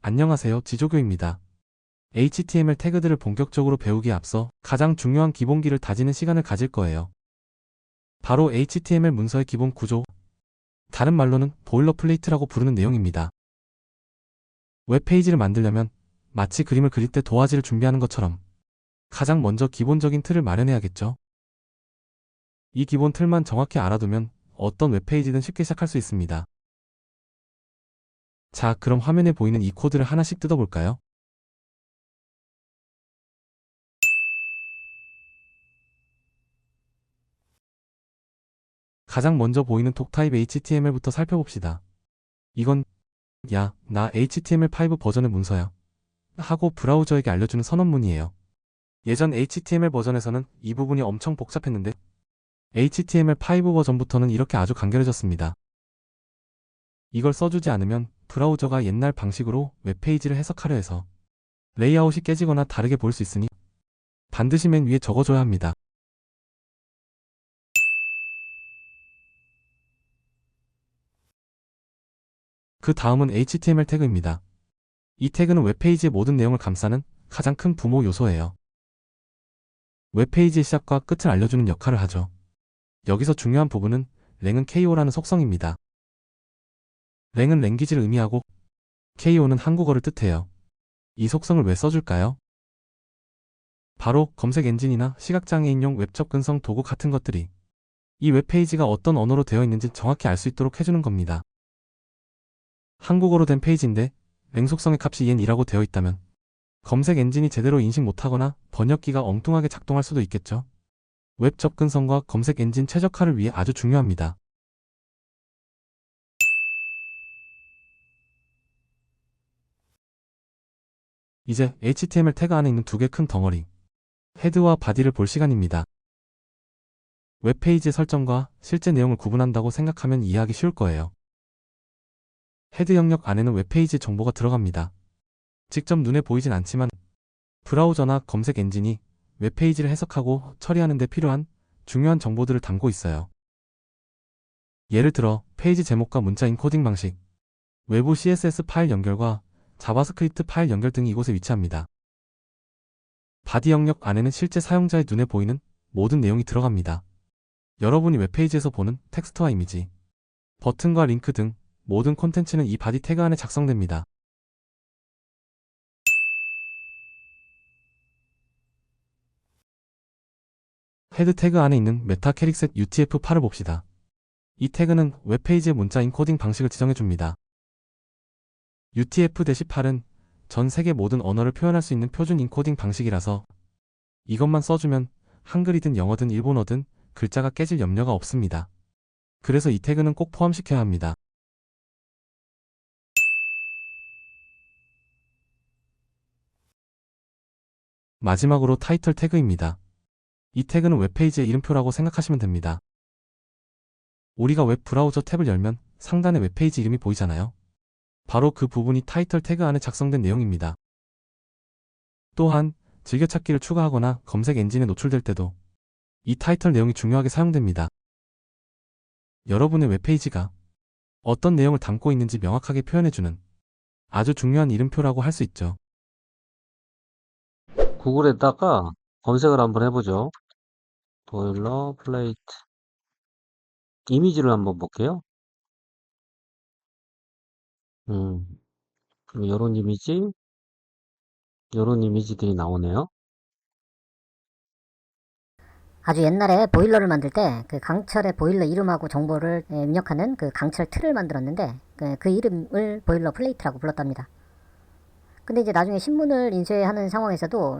안녕하세요, 지조교입니다. HTML 태그들을 본격적으로 배우기에 앞서 가장 중요한 기본기를 다지는 시간을 가질 거예요. 바로 HTML 문서의 기본 구조, 다른 말로는 보일러플레이트라고 부르는 내용입니다. 웹페이지를 만들려면 마치 그림을 그릴 때 도화지를 준비하는 것처럼 가장 먼저 기본적인 틀을 마련해야겠죠. 이 기본 틀만 정확히 알아두면 어떤 웹페이지든 쉽게 시작할 수 있습니다. 자, 그럼 화면에 보이는 이 코드를 하나씩 뜯어볼까요? 가장 먼저 보이는 독타입 HTML부터 살펴봅시다. 이건 야, 나 HTML5 버전의 문서야 하고 브라우저에게 알려주는 선언문이에요. 예전 HTML 버전에서는 이 부분이 엄청 복잡했는데 HTML5 버전부터는 이렇게 아주 간결해졌습니다. 이걸 써주지 않으면 브라우저가 옛날 방식으로 웹페이지를 해석하려 해서 레이아웃이 깨지거나 다르게 보일 수 있으니 반드시 맨 위에 적어줘야 합니다. 그 다음은 HTML 태그입니다. 이 태그는 웹페이지의 모든 내용을 감싸는 가장 큰 부모 요소예요. 웹페이지의 시작과 끝을 알려주는 역할을 하죠. 여기서 중요한 부분은 랭은 KO라는 속성입니다. 랭은 랭귀지를 의미하고 KO는 한국어를 뜻해요. 이 속성을 왜 써줄까요? 바로 검색 엔진이나 시각장애인용 웹 접근성 도구 같은 것들이 이 웹페이지가 어떤 언어로 되어 있는지 정확히 알 수 있도록 해주는 겁니다. 한국어로 된 페이지인데 랭 속성의 값이 옌이라고 되어 있다면 검색 엔진이 제대로 인식 못하거나 번역기가 엉뚱하게 작동할 수도 있겠죠. 웹 접근성과 검색 엔진 최적화를 위해 아주 중요합니다. 이제 HTML 태그 안에 있는 두 개 큰 덩어리, 헤드와 바디를 볼 시간입니다. 웹페이지의 설정과 실제 내용을 구분한다고 생각하면 이해하기 쉬울 거예요. 헤드 영역 안에는 웹페이지 정보가 들어갑니다. 직접 눈에 보이진 않지만 브라우저나 검색 엔진이 웹페이지를 해석하고 처리하는 데 필요한 중요한 정보들을 담고 있어요. 예를 들어 페이지 제목과 문자 인코딩 방식, 외부 CSS 파일 연결과 자바스크립트 파일 연결 등이 이곳에 위치합니다. 바디 영역 안에는 실제 사용자의 눈에 보이는 모든 내용이 들어갑니다. 여러분이 웹페이지에서 보는 텍스트와 이미지, 버튼과 링크 등 모든 콘텐츠는 이 바디 태그 안에 작성됩니다. 헤드 태그 안에 있는 메타 캐릭셋 UTF-8을 봅시다. 이 태그는 웹페이지의 문자 인코딩 방식을 지정해줍니다. UTF-8은 전 세계 모든 언어를 표현할 수 있는 표준 인코딩 방식이라서 이것만 써주면 한글이든 영어든 일본어든 글자가 깨질 염려가 없습니다. 그래서 이 태그는 꼭 포함시켜야 합니다. 마지막으로 타이틀 태그입니다. 이 태그는 웹페이지의 이름표라고 생각하시면 됩니다. 우리가 웹 브라우저 탭을 열면 상단에 웹페이지 이름이 보이잖아요. 바로 그 부분이 타이틀 태그 안에 작성된 내용입니다. 또한 즐겨찾기를 추가하거나 검색 엔진에 노출될 때도 이 타이틀 내용이 중요하게 사용됩니다. 여러분의 웹페이지가 어떤 내용을 담고 있는지 명확하게 표현해주는 아주 중요한 이름표라고 할 수 있죠. 구글에다가 검색을 한번 해보죠. 보일러플레이트 이미지를 한번 볼게요. 그럼 요런 이미지들이 나오네요. 아주 옛날에 보일러를 만들 때 그 강철의 보일러 이름하고 정보를 입력하는 그 강철 틀을 만들었는데 그 이름을 보일러 플레이트라고 불렀답니다. 근데 이제 나중에 신문을 인쇄하는 상황에서도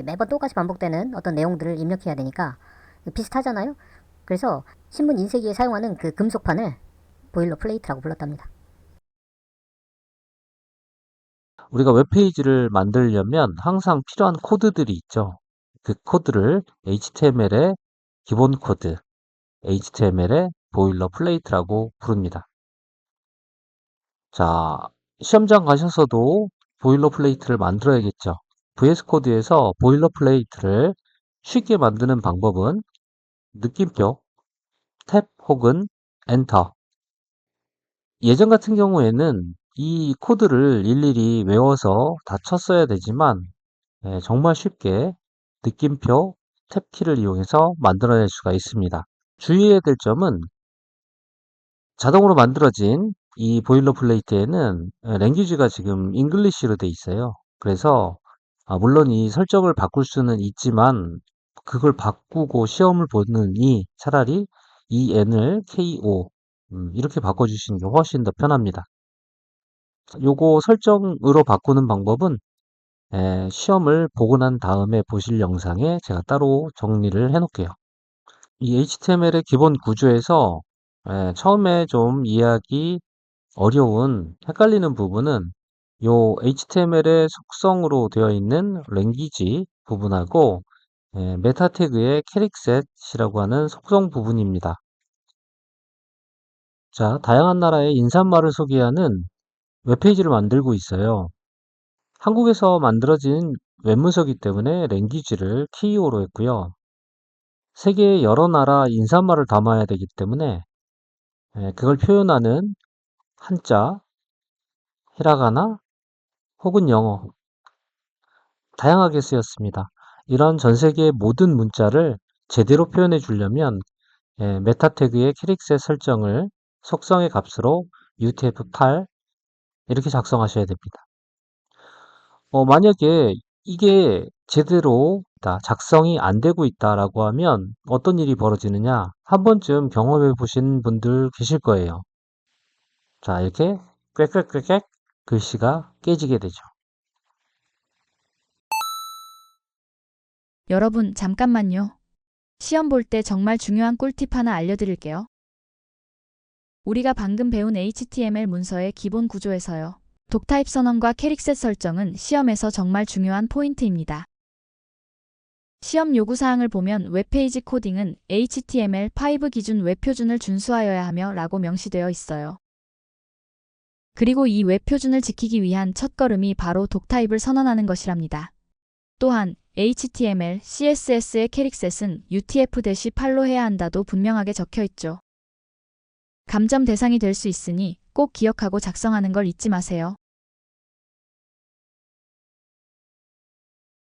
매번 똑같이 반복되는 어떤 내용들을 입력해야 되니까 비슷하잖아요. 그래서 신문 인쇄기에 사용하는 그 금속판을 보일러 플레이트라고 불렀답니다. 우리가 웹페이지를 만들려면 항상 필요한 코드들이 있죠. 그 코드를 HTML의 기본 코드, HTML의 보일러플레이트라고 부릅니다. 자, 시험장 가셔서도 보일러플레이트를 만들어야겠죠. VS 코드에서 보일러플레이트를 쉽게 만드는 방법은 느낌표, 탭 혹은 엔터. 예전 같은 경우에는 이 코드를 일일이 외워서 다 쳤어야 되지만 정말 쉽게 느낌표 탭키를 이용해서 만들어낼 수가 있습니다. 주의해야 될 점은 자동으로 만들어진 이 보일러플레이트에는 랭귀지가 지금 잉글리시로 돼 있어요. 그래서 물론 이 설정을 바꿀 수는 있지만 그걸 바꾸고 시험을 보느니 차라리 이 n을 ko 이렇게 바꿔주시는 게 훨씬 더 편합니다. 요거 설정으로 바꾸는 방법은 시험을 보고 난 다음에 보실 영상에 제가 따로 정리를 해 놓을게요. 이 HTML의 기본 구조에서 처음에 좀 이해하기 어려운 헷갈리는 부분은 요 HTML의 속성으로 되어 있는 랭귀지 부분하고 메타 태그의 캐릭셋이라고 하는 속성 부분입니다. 자, 다양한 나라의 인사말을 소개하는 웹페이지를 만들고 있어요. 한국에서 만들어진 웹문서이기 때문에 랭귀지를 키이오로 했고요. 세계의 여러 나라 인사말을 담아야 되기 때문에 그걸 표현하는 한자, 히라가나 혹은 영어 다양하게 쓰였습니다. 이런 전 세계의 모든 문자를 제대로 표현해 주려면 메타 태그의 캐릭셋 설정을 속성의 값으로 UTF-8 이렇게 작성하셔야 됩니다. 만약에 이게 제대로 작성이 안 되고 있다라고 하면 어떤 일이 벌어지느냐 한 번쯤 경험해 보신 분들 계실 거예요. 자, 이렇게 꽥꽥꽥꽥 글씨가 깨지게 되죠. 여러분, 잠깐만요. 시험 볼 때 정말 중요한 꿀팁 하나 알려드릴게요. 우리가 방금 배운 HTML 문서의 기본 구조에서요. 독타입 선언과 캐릭셋 설정은 시험에서 정말 중요한 포인트입니다. 시험 요구사항을 보면 웹페이지 코딩은 HTML5 기준 웹표준을 준수하여야 하며 라고 명시되어 있어요. 그리고 이 웹표준을 지키기 위한 첫걸음이 바로 독타입을 선언하는 것이랍니다. 또한 HTML, CSS의 캐릭셋은 UTF-8로 해야 한다도 분명하게 적혀 있죠. 감점 대상이 될 수 있으니 꼭 기억하고 작성하는 걸 잊지 마세요.